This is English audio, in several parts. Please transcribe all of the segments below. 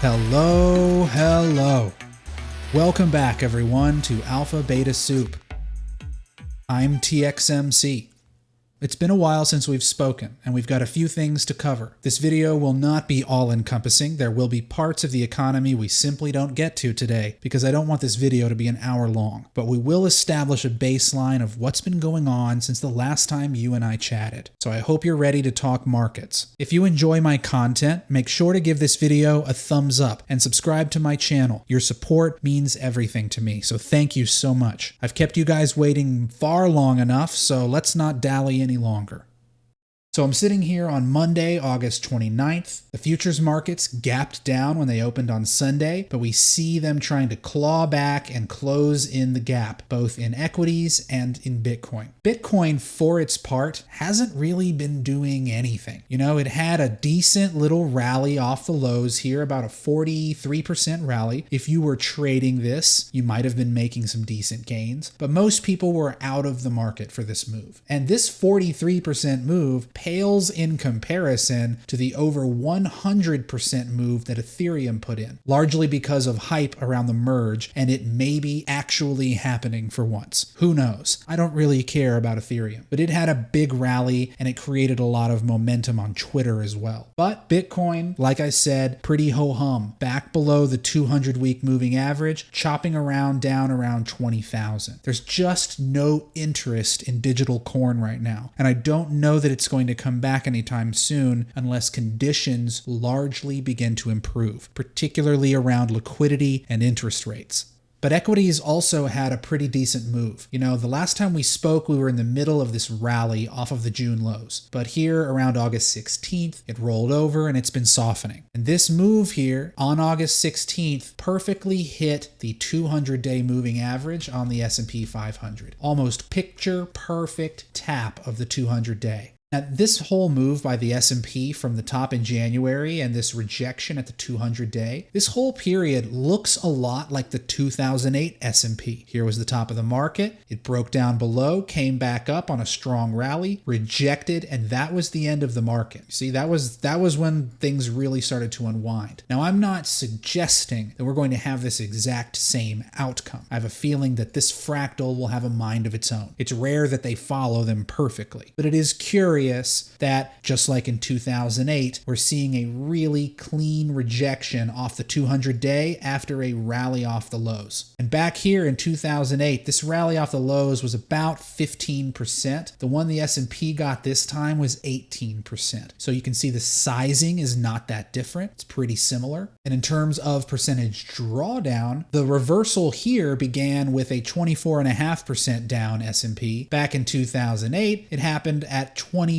Hello. Welcome back, everyone, to Alpha Beta Soup. I'm TXMC. It's been a while since we've spoken, and we've got a few things to cover. This video will not be all-encompassing. There will be parts of the economy we simply don't get to today, because I don't want this video to be an hour long. But we will establish a baseline of what's been going on since the last time you and I chatted. So I hope you're ready to talk markets. If you enjoy my content, make sure to give this video a thumbs up and subscribe to my channel. Your support means everything to me, so thank you so much. I've kept you guys waiting far long enough, so let's not dally any longer. So I'm sitting here on Monday, August 29th. The futures markets gapped down when they opened on Sunday, but we see them trying to claw back and close in the gap, both in equities and in Bitcoin. Bitcoin, for its part, hasn't really been doing anything. You know, it had a decent little rally off the lows here, about a 43% rally. If you were trading this, you might have been making some decent gains, but most people were out of the market for this move. And this 43% move pales in comparison to the over 100% move that Ethereum put in, largely because of hype around the merge, and it may be actually happening for once. Who knows? I don't really care about Ethereum, but it had a big rally and it created a lot of momentum on Twitter as well. But Bitcoin, like I said, pretty ho-hum, back below the 200-week moving average, chopping around down around 20,000. There's just no interest in digital corn right now, and I don't know that it's going to come back anytime soon unless conditions largely begin to improve, particularly around liquidity and interest rates. But equities also had a pretty decent move. You know, the last time we spoke, we were in the middle of this rally off of the June lows. But here around August 16th, it rolled over and it's been softening. And this move here on August 16th perfectly hit the 200-day moving average on the S&P 500. Almost picture perfect tap of the 200-day. Now, this whole move by the S&P from the top in January and this rejection at the 200-day, this whole period looks a lot like the 2008 S&P. Here was the top of the market. It broke down below, came back up on a strong rally, rejected, and that was the end of the market. See, that was when things really started to unwind. Now, I'm not suggesting that we're going to have this exact same outcome. I have a feeling that this fractal will have a mind of its own. It's rare that they follow them perfectly, but it is curious that, just like in 2008, we're seeing a really clean rejection off the 200-day after a rally off the lows. And back here in 2008, this rally off the lows was about 15%. The one the S&P got this time was 18%. So you can see the sizing is not that different. It's pretty similar. And in terms of percentage drawdown, the reversal here began with a 24.5% down S&P. Back in 2008, it happened at 20.2%.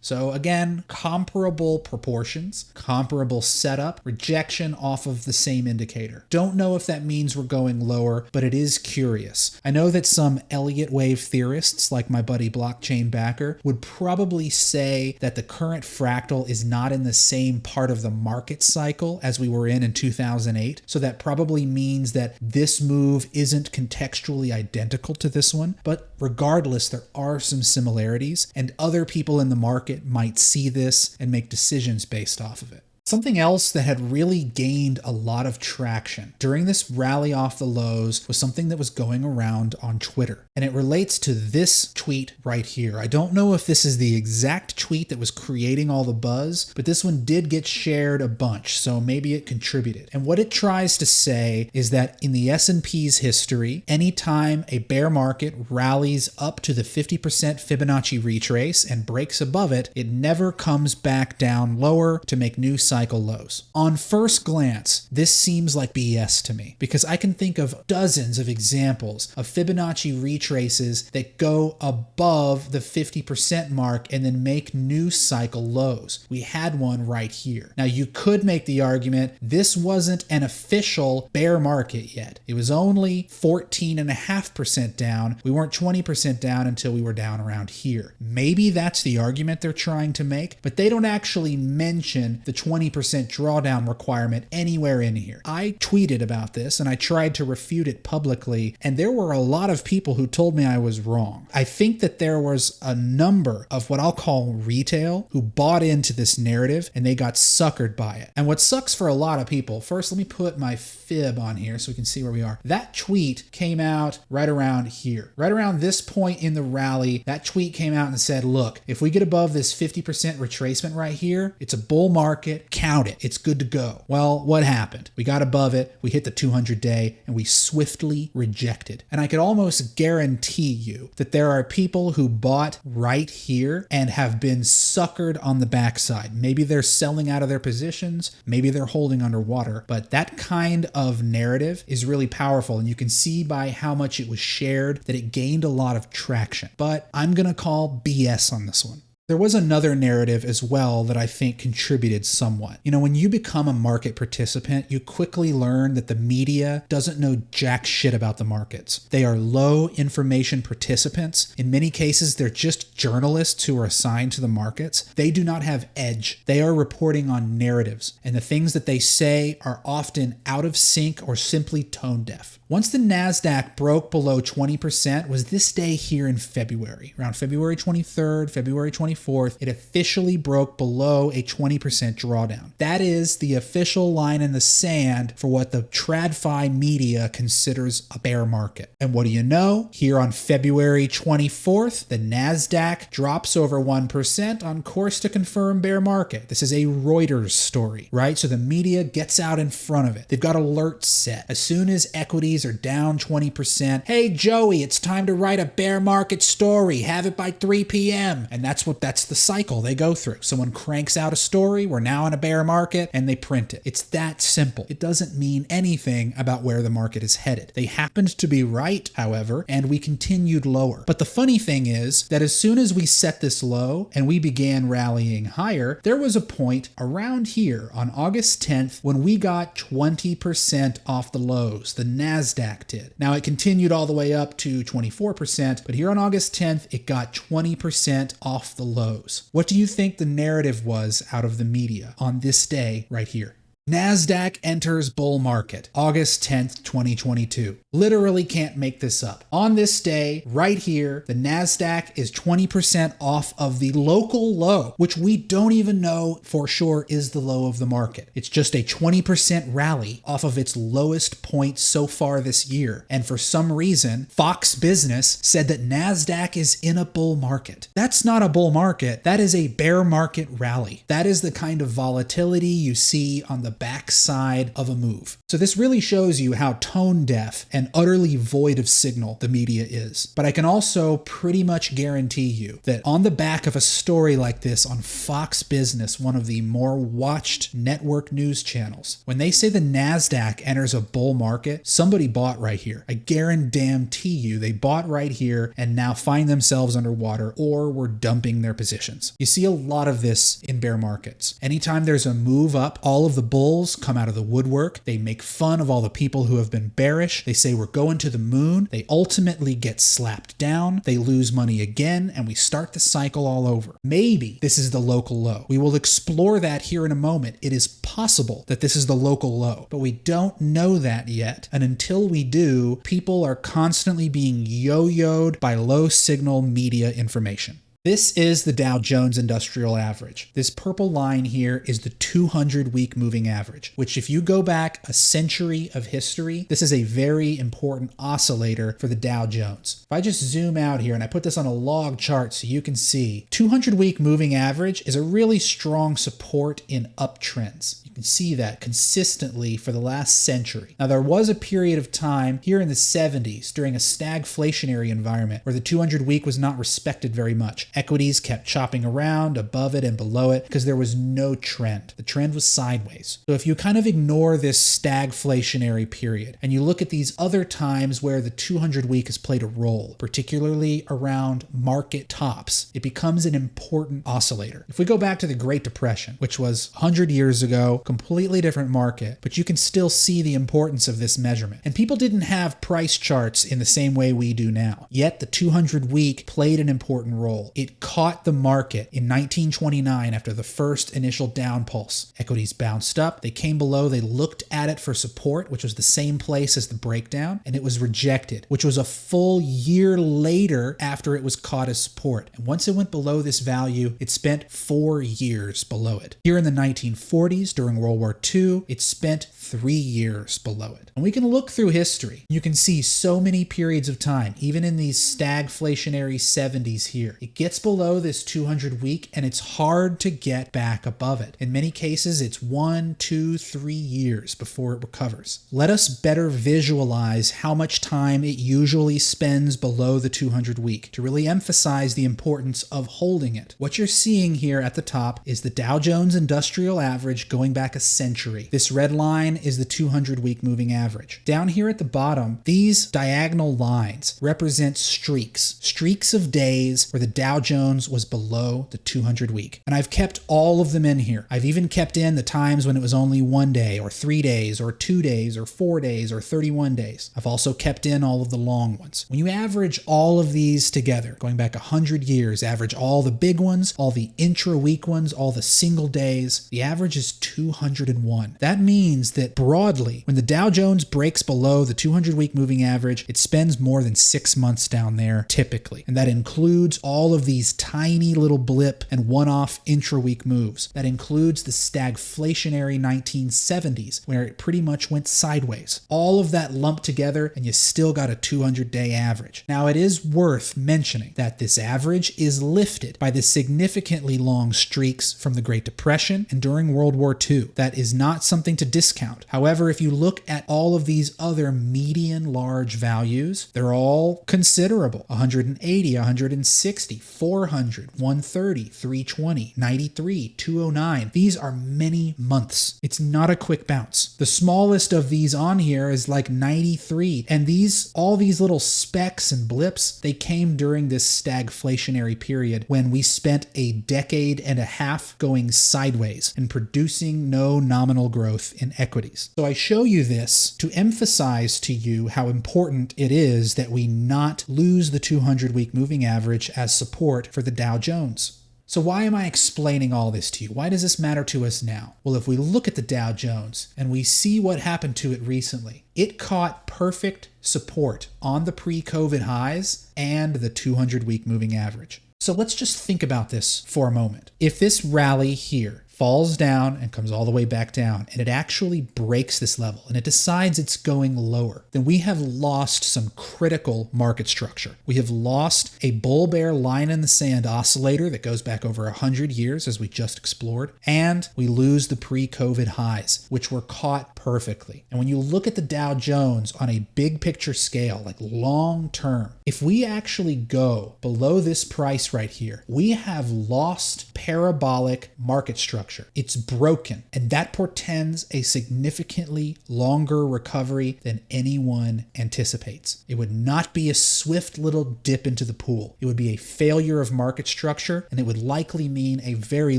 So again, comparable proportions, comparable setup, rejection off of the same indicator. Don't know if that means we're going lower, but it is curious. I know that some Elliott wave theorists, like my buddy Blockchain Backer, would probably say that the current fractal is not in the same part of the market cycle as we were in 2008. So that probably means that this move isn't contextually identical to this one, but regardless, there are some similarities, and other people in the market might see this and make decisions based off of it. Something else that had really gained a lot of traction during this rally off the lows was something that was going around on Twitter. And it relates to this tweet right here. I don't know if this is the exact tweet that was creating all the buzz, but this one did get shared a bunch, so maybe it contributed. And what it tries to say is that in the S&P's history, anytime a bear market rallies up to the 50% Fibonacci retrace and breaks above it, it never comes back down lower to make new cycle lows. On first glance, this seems like BS to me, because I can think of dozens of examples of Fibonacci retraces that go above the 50% mark and then make new cycle lows. We had one right here. Now, you could make the argument this wasn't an official bear market yet. It was only 14.5% down. We weren't 20% down until we were down around here. Maybe that's the argument they're trying to make, but they don't actually mention the 20% 20% drawdown requirement anywhere in here. I tweeted about this and I tried to refute it publicly, and there were a lot of people who told me I was wrong. I think that there was a number of what I'll call retail who bought into this narrative and they got suckered by it. And what sucks for a lot of people, first let me put my fib on here so we can see where we are. That tweet came out right around here. Right around this point in the rally, that tweet came out and said, look, if we get above this 50% retracement right here, it's a bull market, count it, it's good to go. Well, what happened? We got above it, we hit the 200-day, and we swiftly rejected. And I could almost guarantee you that there are people who bought right here and have been suckered on the backside. Maybe they're selling out of their positions, maybe they're holding underwater, but that kind of narrative is really powerful, and you can see by how much it was shared that it gained a lot of traction. But I'm gonna call BS on this one. There was another narrative as well that I think contributed somewhat. You know, when you become a market participant, you quickly learn that the media doesn't know jack shit about the markets. They are low information participants. In many cases, they're just journalists who are assigned to the markets. They do not have edge. They are reporting on narratives, and the things that they say are often out of sync or simply tone deaf. Once the NASDAQ broke below 20% was this day here in February. Around February 23rd, February 24th, it officially broke below a 20% drawdown. That is the official line in the sand for what the TradFi media considers a bear market. And what do you know? Here on February 24th, the NASDAQ drops over 1% on course to confirm bear market. This is a Reuters story, right? So the media gets out in front of it. They've got alerts set. As soon as equities are down 20%. Hey, Joey, it's time to write a bear market story. Have it by 3 p.m. And that's the cycle they go through. Someone cranks out a story. We're now in a bear market, and they print it. It's that simple. It doesn't mean anything about where the market is headed. They happened to be right, however, and we continued lower. But the funny thing is that as soon as we set this low and we began rallying higher, there was a point around here on August 10th when we got 20% off the lows. The NASDAQ did. Now it continued all the way up to 24%, but here on August 10th, it got 20% off the lows. What do you think the narrative was out of the media on this day right here? NASDAQ enters bull market, August 10th, 2022. Literally can't make this up. On this day, right here, the NASDAQ is 20% off of the local low, which we don't even know for sure is the low of the market. It's just a 20% rally off of its lowest point so far this year. And for some reason, Fox Business said that NASDAQ is in a bull market. That's not a bull market. That is a bear market rally. That is the kind of volatility you see on the backside of a move. So this really shows you how tone deaf and utterly void of signal the media is. But I can also pretty much guarantee you that on the back of a story like this on Fox Business, one of the more watched network news channels, when they say the NASDAQ enters a bull market, somebody bought right here. I guarantee you they bought right here and now find themselves underwater or were dumping their positions. You see a lot of this in bear markets. Anytime there's a move up, all of the bulls come out of the woodwork. They make fun of all the people who have been bearish. They say we're going to the moon. They ultimately get slapped down. They lose money again, and we start the cycle all over. Maybe this is the local low. We will explore that here in a moment. It is possible that this is the local low, but we don't know that yet. And until we do, people are constantly being yo-yoed by low signal media information. This is the Dow Jones Industrial Average. This purple line here is the 200-week moving average, which if you go back a century of history, this is a very important oscillator for the Dow Jones. If I just zoom out here and I put this on a log chart so you can see, 200-week moving average is a really strong support in uptrends. You can see that consistently for the last century. Now, there was a period of time here in the 70s during a stagflationary environment where the 200-week was not respected very much. Equities kept chopping around above it and below it because there was no trend. The trend was sideways. So if you kind of ignore this stagflationary period and you look at these other times where the 200-week has played a role, particularly around market tops, it becomes an important oscillator. If we go back to the Great Depression, which was 100 years ago, completely different market, but you can still see the importance of this measurement. And people didn't have price charts in the same way we do now. Yet the 200-week played an important role. It It caught the market in 1929 after the first initial down pulse. Equities bounced up, they came below, they looked at it for support, which was the same place as the breakdown, and it was rejected, which was a full year later after it was caught as support. And once it went below this value, it spent 4 years below it. Here in the 1940s, during World War II, it spent 3 years below it. And we can look through history. You can see so many periods of time, even in these stagflationary 70s here. It gets below this 200 week and it's hard to get back above it. In many cases, it's 1, 2, 3 years before it recovers. Let us better visualize how much time it usually spends below the 200 week to really emphasize the importance of holding it. What you're seeing here at the top is the Dow Jones Industrial Average going back a century. This red line is the 200-week moving average. Down here at the bottom, these diagonal lines represent streaks of days where the Dow Jones was below the 200-week. And I've kept all of them in here. I've even kept in the times when it was only 1 day or 3 days or 2 days or 4 days or 31 days. I've also kept in all of the long ones. When you average all of these together, going back 100 years, average all the big ones, all the intra-week ones, all the single days, the average is 201. That means that broadly, when the Dow Jones breaks below the 200-week moving average, it spends more than 6 months down there typically. And that includes all of these tiny little blip and one-off intra-week moves. That includes the stagflationary 1970s, where it pretty much went sideways. All of that lumped together, and you still got a 200-day average. Now, it is worth mentioning that this average is lifted by the significantly long streaks from the Great Depression and during World War II. That is not something to discount. However, if you look at all of these other median large values, they're all considerable. 180, 160, 400, 130, 320, 93, 209. These are many months. It's not a quick bounce. The smallest of these on here is like 93. And all these little specks and blips, they came during this stagflationary period when we spent a decade and a half going sideways and producing no nominal growth in equities. So I show you this to emphasize to you how important it is that we not lose the 200-week moving average as support for the Dow Jones. So why am I explaining all this to you? Why does this matter to us now? Well, if we look at the Dow Jones and we see what happened to it recently, it caught perfect support on the pre-COVID highs and the 200-week moving average. So let's just think about this for a moment. If this rally here falls down and comes all the way back down, and it actually breaks this level, and it decides it's going lower, then we have lost some critical market structure. We have lost a bull-bear line in the sand oscillator that goes back over 100 years, as we just explored, and we lose the pre-COVID highs, which were caught perfectly. And when you look at the Dow Jones on a big picture scale, like long term, if we actually go below this price right here, we have lost parabolic market structure. It's broken, and that portends a significantly longer recovery than anyone anticipates. It would not be a swift little dip into the pool. It would be a failure of market structure, and it would likely mean a very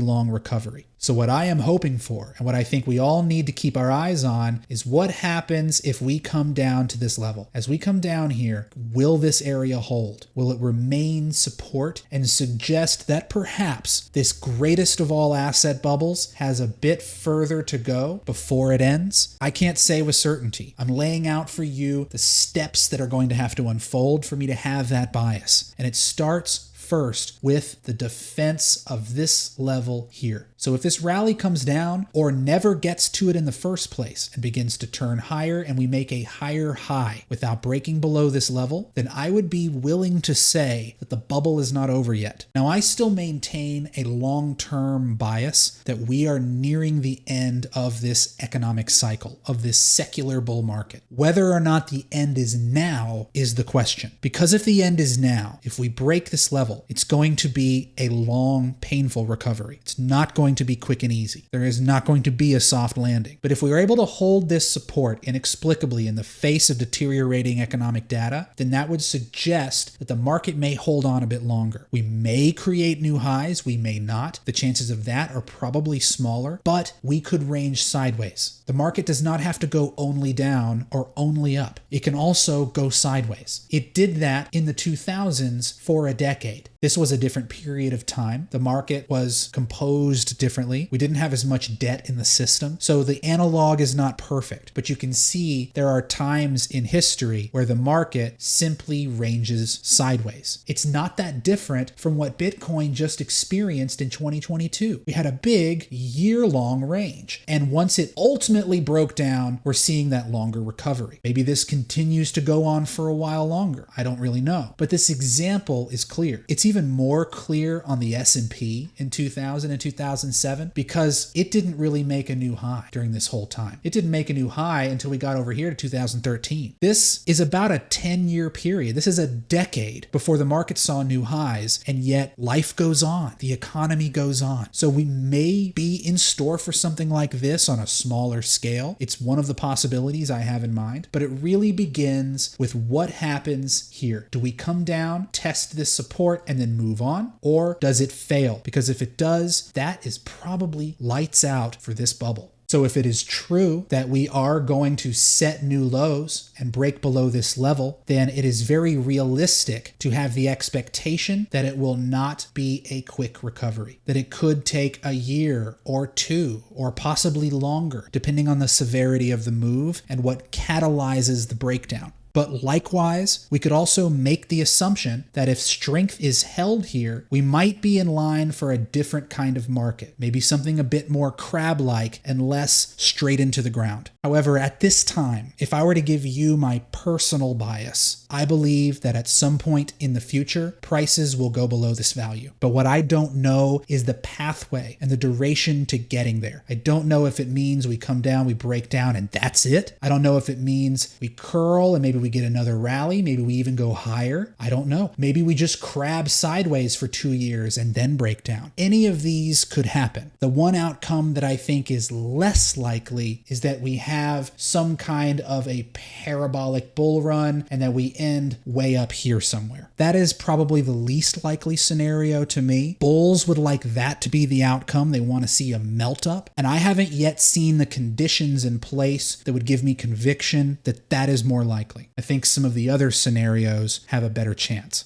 long recovery. So what I am hoping for, and what I think we all need to keep our eyes on, is what happens if we come down to this level. As we come down here, will this area hold? Will it remain support and suggest that perhaps this greatest of all asset bubbles has a bit further to go before it ends? I can't say with certainty. I'm laying out for you the steps that are going to have to unfold for me to have that bias. And it starts first with the defense of this level here. So if this rally comes down or never gets to it in the first place and begins to turn higher and we make a higher high without breaking below this level, then I would be willing to say that the bubble is not over yet. Now, I still maintain a long-term bias that we are nearing the end of this economic cycle, of this secular bull market. Whether or not the end is now is the question. Because if the end is now, if we break this level, it's going to be a long, painful recovery. It's not going to be quick and easy. There is not going to be a soft landing. But if we are able to hold this support inexplicably in the face of deteriorating economic data, then that would suggest that the market may hold on a bit longer. We may create new highs, we may not. The chances of that are probably smaller, but we could range sideways. The market does not have to go only down or only up. It can also go sideways. It did that in the 2000s for a decade. This was a different period of time. The market was composed differently. We didn't have as much debt in the system. So the analog is not perfect, but you can see there are times in history where the market simply ranges sideways. It's not that different from what Bitcoin just experienced in 2022. We had a big year-long range. And once it ultimately broke down, we're seeing that longer recovery. Maybe this continues to go on for a while longer. I don't really know. But this example is clear. It's even more clear on the S&P in 2000 and 2007 because it didn't really make a new high during this whole time. It didn't make a new high until we got over here to 2013. This is about a 10-year period. This is a decade before the market saw new highs, and yet life goes on. The economy goes on. So we may be in store for something like this on a smaller scale. It's one of the possibilities I have in mind, but it really begins with what happens here. Do we come down, test this support, and then move on? Or does it fail? Because if it does, that is probably lights out for this bubble. So if it is true that we are going to set new lows and break below this level, then it is very realistic to have the expectation that it will not be a quick recovery, that it could take a year or two or possibly longer, depending on the severity of the move and what catalyzes the breakdown. But likewise, we could also make the assumption that if strength is held here, we might be in line for a different kind of market, maybe something a bit more crab-like and less straight into the ground. However, at this time, if I were to give you my personal bias, I believe that at some point in the future, prices will go below this value. But what I don't know is the pathway and the duration to getting there. I don't know if it means we come down, we break down, and that's it. I don't know if it means we curl and maybe we get another rally. Maybe we even go higher. I don't know. Maybe we just crab sideways for 2 years and then break down. Any of these could happen. The one outcome that I think is less likely is that we have some kind of a parabolic bull run and that we end way up here somewhere. That is probably the least likely scenario to me. Bulls would like that to be the outcome. They want to see a melt up. And I haven't yet seen the conditions in place that would give me conviction that that is more likely. I think some of the other scenarios have a better chance.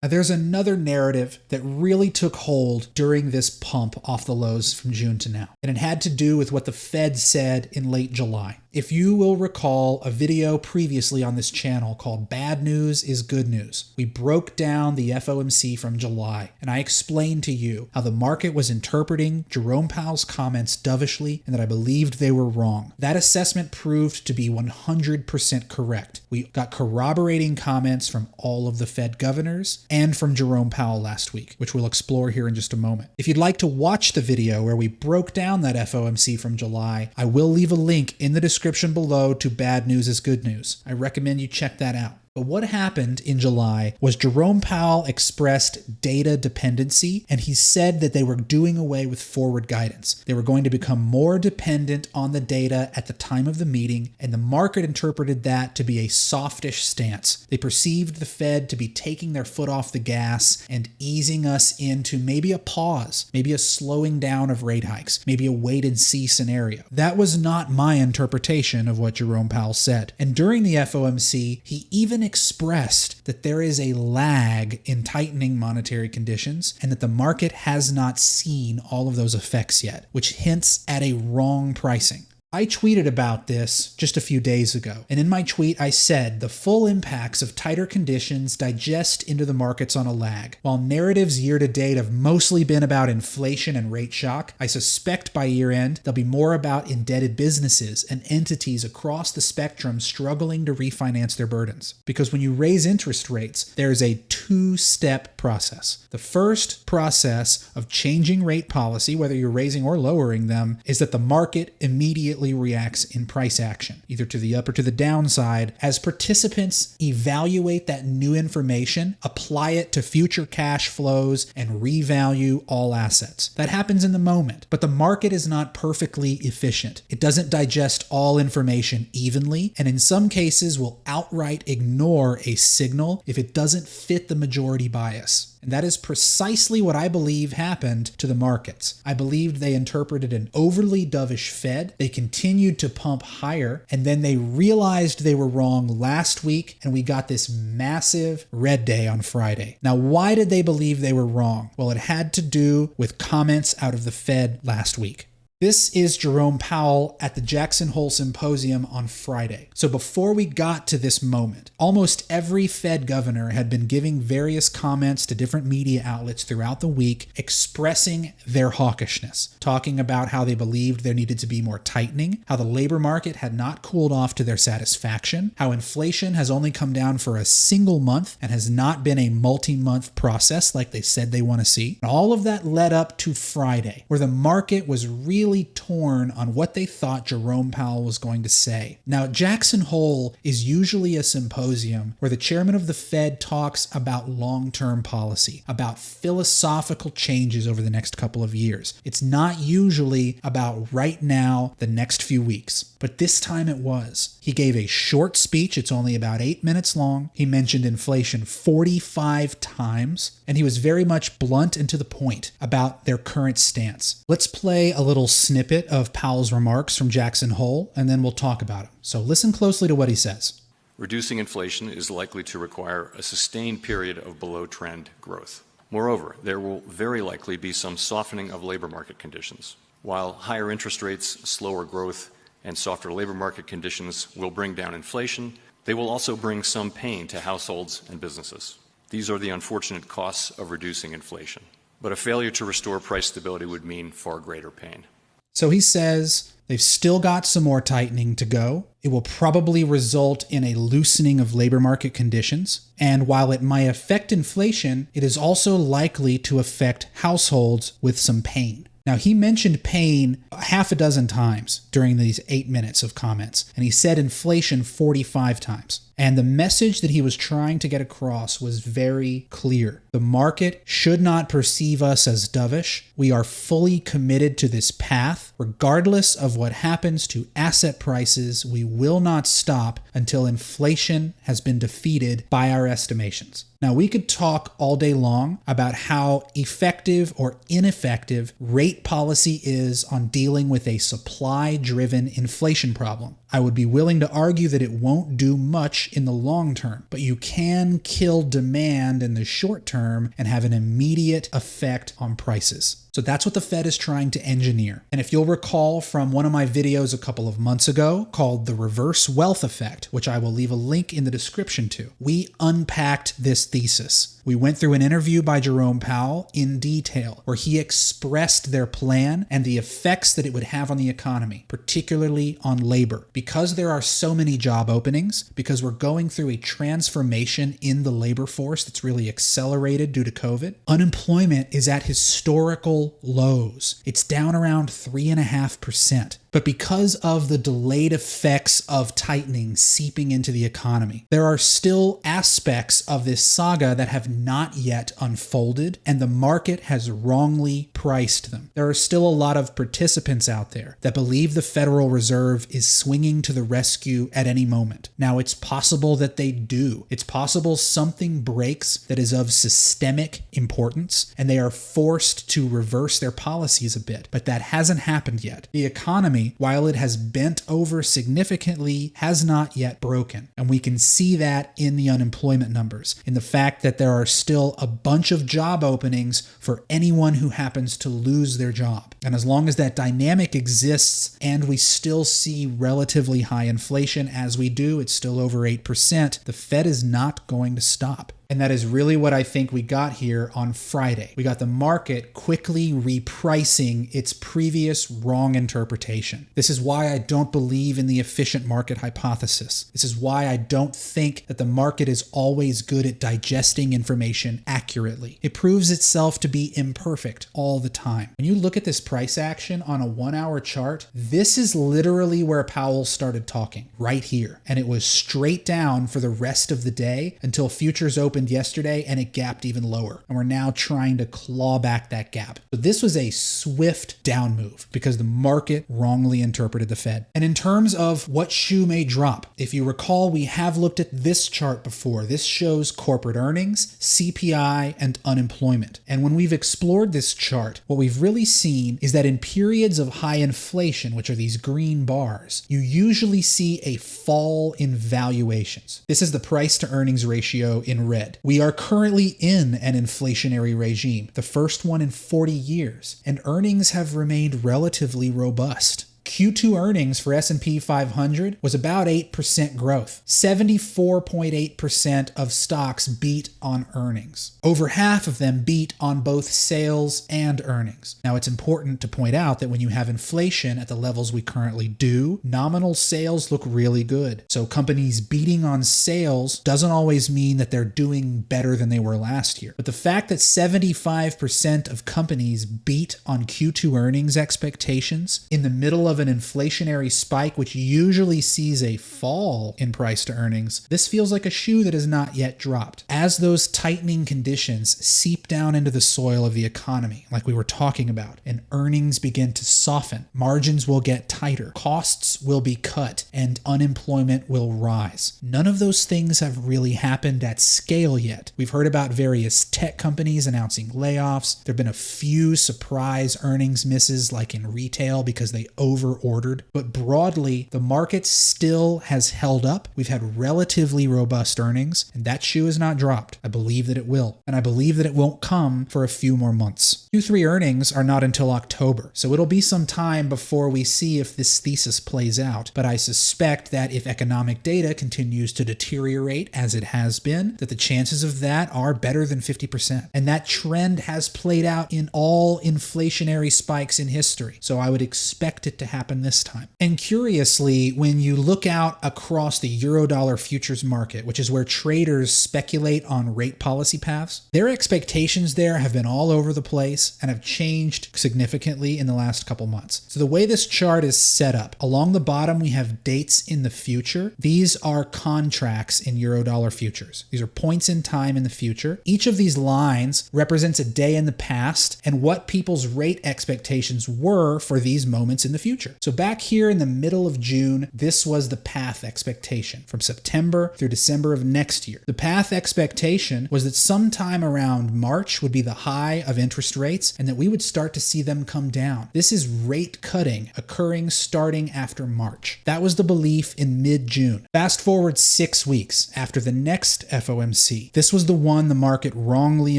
Now, there's another narrative that really took hold during this pump off the lows from June to now, and it had to do with what the Fed said in late July. If you will recall a video previously on this channel called Bad News is Good News, we broke down the FOMC from July, and I explained to you how the market was interpreting Jerome Powell's comments dovishly and that I believed they were wrong. That assessment proved to be 100% correct. We got corroborating comments from all of the Fed governors and from Jerome Powell last week, which we'll explore here in just a moment. If you'd like to watch the video where we broke down that FOMC from July, I will leave a link in the description below to Bad News is Good News. I recommend you check that out. But what happened in July was Jerome Powell expressed data dependency, and he said that they were doing away with forward guidance. They were going to become more dependent on the data at the time of the meeting, and the market interpreted that to be a softish stance. They perceived the Fed to be taking their foot off the gas and easing us into maybe a pause, maybe a slowing down of rate hikes, maybe a wait-and-see scenario. That was not my interpretation of what Jerome Powell said. And during the FOMC, he even expressed that there is a lag in tightening monetary conditions and that the market has not seen all of those effects yet, which hints at a wrong pricing. I tweeted about this just a few days ago, and in my tweet I said the full impacts of tighter conditions digest into the markets on a lag. While narratives year to date have mostly been about inflation and rate shock, I suspect by year end they'll be more about indebted businesses and entities across the spectrum struggling to refinance their burdens. Because when you raise interest rates, there's a two-step process. The first process of changing rate policy, whether you're raising or lowering them, is that the market immediately reacts in price action, either to the up or to the downside, as participants evaluate that new information, apply it to future cash flows, and revalue all assets. That happens in the moment, but the market is not perfectly efficient. It doesn't digest all information evenly, and in some cases will outright ignore a signal if it doesn't fit the majority bias. guess. And that is precisely what I believe happened to the markets. I believed they interpreted an overly dovish Fed. They continued to pump higher, and then they realized they were wrong last week, and we got this massive red day on Friday. Now, why did they believe they were wrong? Well, it had to do with comments out of the Fed last week. This is Jerome Powell at the Jackson Hole Symposium on Friday. So before we got to this moment, almost every Fed governor had been giving various comments to different media outlets throughout the week expressing their hawkishness, talking about how they believed there needed to be more tightening, how the labor market had not cooled off to their satisfaction, how inflation has only come down for a single month and has not been a multi-month process like they said they want to see. And all of that led up to Friday, where the market was really torn on what they thought Jerome Powell was going to say. Now, Jackson Hole is usually a symposium where the chairman of the Fed talks about long-term policy, about philosophical changes over the next couple of years. It's not usually about right now, the next few weeks. But this time it was. He gave a short speech. It's only about 8 minutes long. He mentioned inflation 45 times, and he was very much blunt and to the point about their current stance. Let's play a little snippet of Powell's remarks from Jackson Hole, and then we'll talk about him. So listen closely to what he says. Reducing inflation is likely to require a sustained period of below-trend growth. Moreover, there will very likely be some softening of labor market conditions. While higher interest rates, slower growth, and softer labor market conditions will bring down inflation, they will also bring some pain to households and businesses. These are the unfortunate costs of reducing inflation. But a failure to restore price stability would mean far greater pain. So he says they've still got some more tightening to go. It will probably result in a loosening of labor market conditions. And while it might affect inflation, it is also likely to affect households with some pain. Now, he mentioned pain half a dozen times during these 8 minutes of comments, and he said inflation 45 times. And the message that he was trying to get across was very clear. The market should not perceive us as dovish. We are fully committed to this path. Regardless of what happens to asset prices, we will not stop until inflation has been defeated by our estimations. Now, we could talk all day long about how effective or ineffective rate policy is on dealing with a supply-driven inflation problem. I would be willing to argue that it won't do much in the long term, but you can kill demand in the short term and have an immediate effect on prices. So that's what the Fed is trying to engineer. And if you'll recall from one of my videos a couple of months ago called The Reverse Wealth Effect, which I will leave a link in the description to, we unpacked this thesis. We went through an interview by Jerome Powell in detail where he expressed their plan and the effects that it would have on the economy, particularly on labor. Because there are so many job openings, because we're going through a transformation in the labor force that's really accelerated due to COVID, unemployment is at historical lows. It's down around 3.5%. But because of the delayed effects of tightening seeping into the economy, there are still aspects of this saga that have not yet unfolded, and the market has wrongly priced them. There are still a lot of participants out there that believe the Federal Reserve is swinging to the rescue at any moment. Now, it's possible that they do. It's possible something breaks that is of systemic importance, and they are forced to reverse their policies a bit, but that hasn't happened yet. The economy, while it has bent over significantly, has not yet broken. And we can see that in the unemployment numbers, in the fact that there are still a bunch of job openings for anyone who happens to lose their job. And as long as that dynamic exists and we still see relatively high inflation as we do, it's still over 8%, the Fed is not going to stop. And that is really what I think we got here on Friday. We got the market quickly repricing its previous wrong interpretation. This is why I don't believe in the efficient market hypothesis. This is why I don't think that the market is always good at digesting information accurately. It proves itself to be imperfect all the time. When you look at this price action on a 1-hour chart, this is literally where Powell started talking, right here. And it was straight down for the rest of the day until futures opened opened yesterday and it gapped even lower. And we're now trying to claw back that gap. So this was a swift down move because the market wrongly interpreted the Fed. And in terms of what shoe may drop, if you recall, we have looked at this chart before. This shows corporate earnings, CPI, and unemployment. And when we've explored this chart, what we've really seen is that in periods of high inflation, which are these green bars, you usually see a fall in valuations. This is the price to earnings ratio in red. We are currently in an inflationary regime, the first one in 40 years, and earnings have remained relatively robust. Q2 earnings for S&P 500 was about 8% growth. 74.8% of stocks beat on earnings. Over half of them beat on both sales and earnings. Now, it's important to point out that when you have inflation at the levels we currently do, nominal sales look really good. So companies beating on sales doesn't always mean that they're doing better than they were last year. But the fact that 75% of companies beat on Q2 earnings expectations in the middle of an inflationary spike, which usually sees a fall in price to earnings, this feels like a shoe that has not yet dropped. As those tightening conditions seep down into the soil of the economy, like we were talking about, and earnings begin to soften, margins will get tighter, costs will be cut, and unemployment will rise. None of those things have really happened at scale yet. We've heard about various tech companies announcing layoffs. There have been a few surprise earnings misses, like in retail, because they over-ordered. But broadly, the market still has held up. We've had relatively robust earnings, and that shoe has not dropped. I believe that it will, and I believe that it won't come for a few more months. Q3 earnings are not until October, so it'll be some time before we see if this thesis plays out. But I suspect that if economic data continues to deteriorate as it has been, that the chances of that are better than 50%. And that trend has played out in all inflationary spikes in history. So I would expect it to happen this time. And curiously, when you look out across the Eurodollar futures market, which is where traders speculate on rate policy paths, their expectations there have been all over the place and have changed significantly in the last couple months. So the way this chart is set up, along the bottom we have dates in the future. These are contracts in Eurodollar futures. These are points in time in the future. Each of these lines represents a day in the past and what people's rate expectations were for these moments in the future. So back here in the middle of June, this was the path expectation from September through December of next year. The path expectation was that sometime around March would be the high of interest rates and that we would start to see them come down. This is rate cutting occurring starting after March. That was the belief in mid-June. Fast forward 6 weeks after the next FOMC. This was the one the market wrongly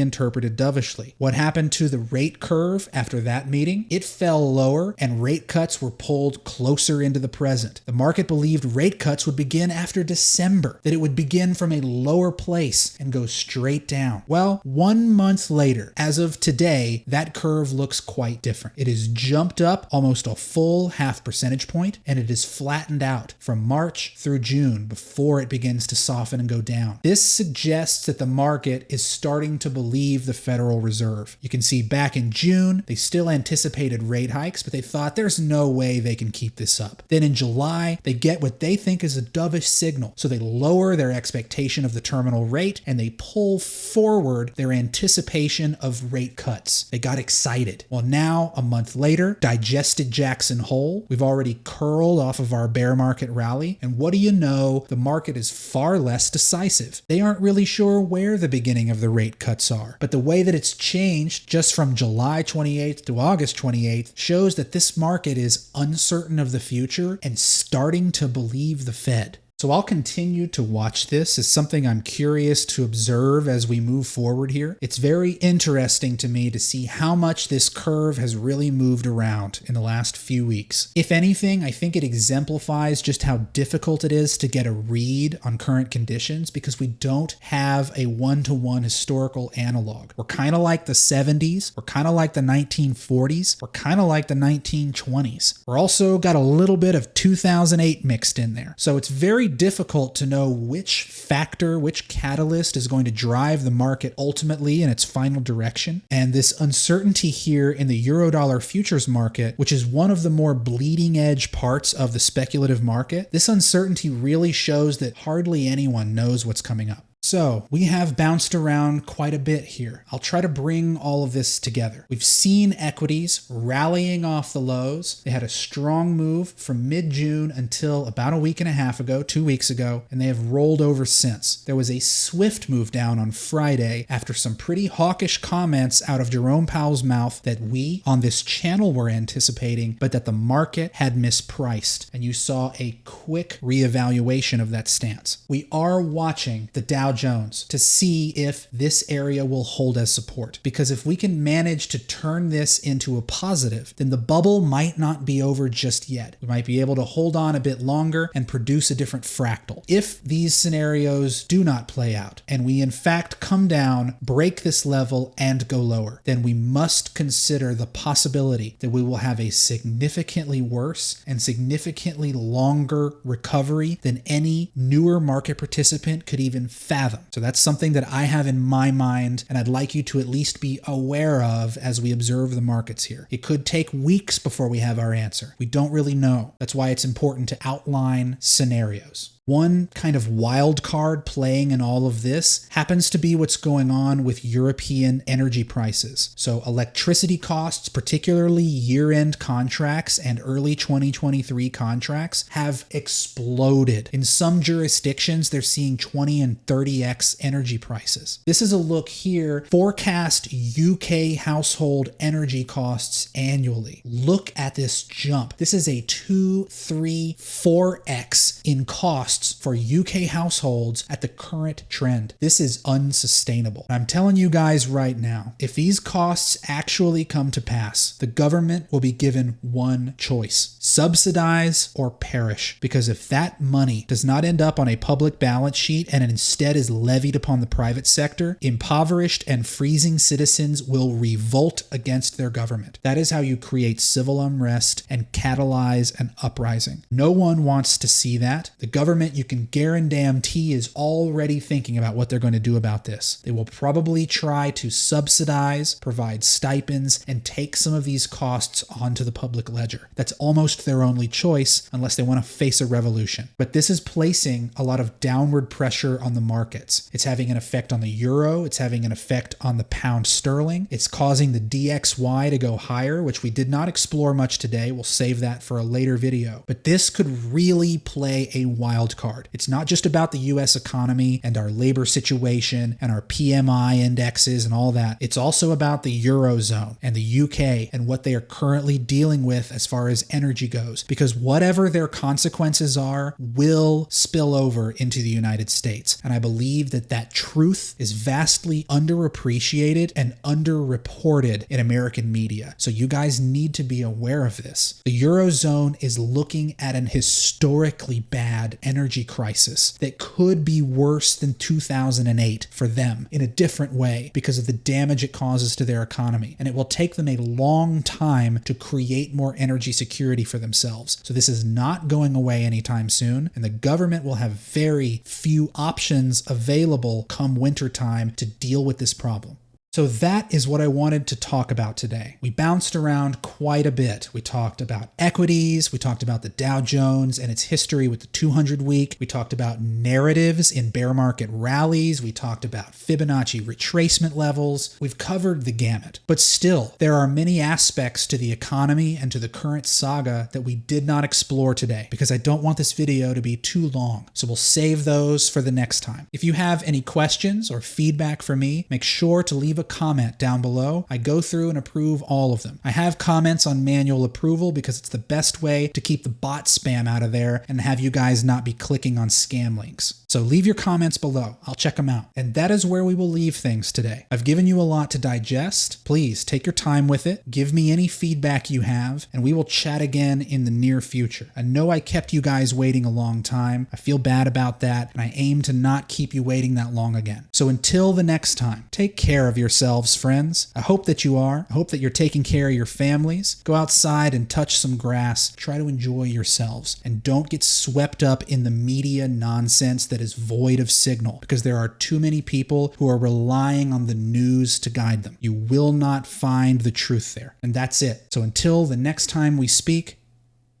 interpreted dovishly. What happened to the rate curve after that meeting? It fell lower and rate cuts were pulled closer into the present. The market believed rate cuts would begin after December, that it would begin from a lower place and go straight down. Well, 1 month later, as of today, that curve looks quite different. It has jumped up almost a full half percentage point, and it is flattened out from March through June before it begins to soften and go down. This suggests that the market is starting to believe the Federal Reserve. You can see back in June, they still anticipated rate hikes, but they thought there's no way they can keep this up. Then in July, they get what they think is a dovish signal. So they lower their expectation of the terminal rate and they pull forward their anticipation of rate cuts. They got excited. Well, now, a month later, digested Jackson Hole. We've already curled off of our bear market rally. And what do you know? The market is far less decisive. They aren't really sure where the beginning of the rate cuts are. But the way that it's changed just from July 28th to August 28th shows that this market is uncertain of the future and starting to believe the Fed. So I'll continue to watch this as something I'm curious to observe as we move forward here. It's very interesting to me to see how much this curve has really moved around in the last few weeks. If anything, I think it exemplifies just how difficult it is to get a read on current conditions because we don't have a one-to-one historical analog. We're kind of like the 70s. We're kind of like the 1940s. We're kind of like the 1920s. We're also got a little bit of 2008 mixed in there. So it's very difficult to know which factor, which catalyst is going to drive the market ultimately in its final direction. And this uncertainty here in the Eurodollar futures market, which is one of the more bleeding edge parts of the speculative market, this uncertainty really shows that hardly anyone knows what's coming up. So we have bounced around quite a bit here. I'll try to bring all of this together. We've seen equities rallying off the lows. They had a strong move from mid-June until about a week and a half ago, 2 weeks ago, and they have rolled over since. There was a swift move down on Friday after some pretty hawkish comments out of Jerome Powell's mouth that we on this channel were anticipating, but that the market had mispriced. And you saw a quick reevaluation of that stance. We are watching the Dow Jones to see if this area will hold as support. Because if we can manage to turn this into a positive, then the bubble might not be over just yet. We might be able to hold on a bit longer and produce a different fractal. If these scenarios do not play out, and we in fact come down, break this level, and go lower, then we must consider the possibility that we will have a significantly worse and significantly longer recovery than any newer market participant could even fathom. So that's something that I have in my mind, and I'd like you to at least be aware of as we observe the markets here. It could take weeks before we have our answer. We don't really know. That's why it's important to outline scenarios. One kind of wild card playing in all of this happens to be what's going on with European energy prices. So electricity costs, particularly year-end contracts and early 2023 contracts, have exploded. In some jurisdictions, they're seeing 20 and 30x energy prices. This is a look here. Forecast UK household energy costs annually. Look at this jump. This is a 2, 3, 4x in costs for UK households at the current trend. This is unsustainable. I'm telling you guys right now, if these costs actually come to pass, the government will be given one choice: subsidize or perish. Because if that money does not end up on a public balance sheet and it instead is levied upon the private sector, impoverished and freezing citizens will revolt against their government. That is how you create civil unrest and catalyze an uprising. No one wants to see that. The government, you can guarantee, is already thinking about what they're going to do about this. They will probably try to subsidize, provide stipends, and take some of these costs onto the public ledger. That's almost their only choice unless they want to face a revolution. But this is placing a lot of downward pressure on the markets. It's having an effect on the euro. It's having an effect on the pound sterling. It's causing the DXY to go higher, which we did not explore much today. We'll save that for a later video. But this could really play a wild card. It's not just about the US economy and our labor situation and our PMI indexes and all that. It's also about the Eurozone and the UK and what they are currently dealing with as far as energy goes. Because whatever their consequences are will spill over into the United States. And I believe that that truth is vastly underappreciated and underreported in American media. So you guys need to be aware of this. The Eurozone is looking at an historically bad energy crisis that could be worse than 2008 for them in a different way because of the damage it causes to their economy. And it will take them a long time to create more energy security for themselves. So this is not going away anytime soon, and the government will have very few options available come wintertime to deal with this problem. So that is what I wanted to talk about today. We bounced around quite a bit. We talked about equities. We talked about the Dow Jones and its history with the 200 week. We talked about narratives in bear market rallies. We talked about Fibonacci retracement levels. We've covered the gamut. But still, there are many aspects to the economy and to the current saga that we did not explore today because I don't want this video to be too long. So we'll save those for the next time. If you have any questions or feedback for me, make sure to leave a comment down below. I go through and approve all of them. I have comments on manual approval because it's the best way to keep the bot spam out of there and have you guys not be clicking on scam links. So leave your comments below. I'll check them out. And that is where we will leave things today. I've given you a lot to digest. Please take your time with it. Give me any feedback you have, and we will chat again in the near future. I know I kept you guys waiting a long time. I feel bad about that, and I aim to not keep you waiting that long again. So until the next time, take care of yourselves, friends. I hope that you are. I hope that you're taking care of your families. Go outside and touch some grass. Try to enjoy yourselves, and don't get swept up in the media nonsense that is void of signal, because there are too many people who are relying on the news to guide them. You will not find the truth there. And that's it. So until the next time we speak,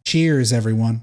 cheers, everyone.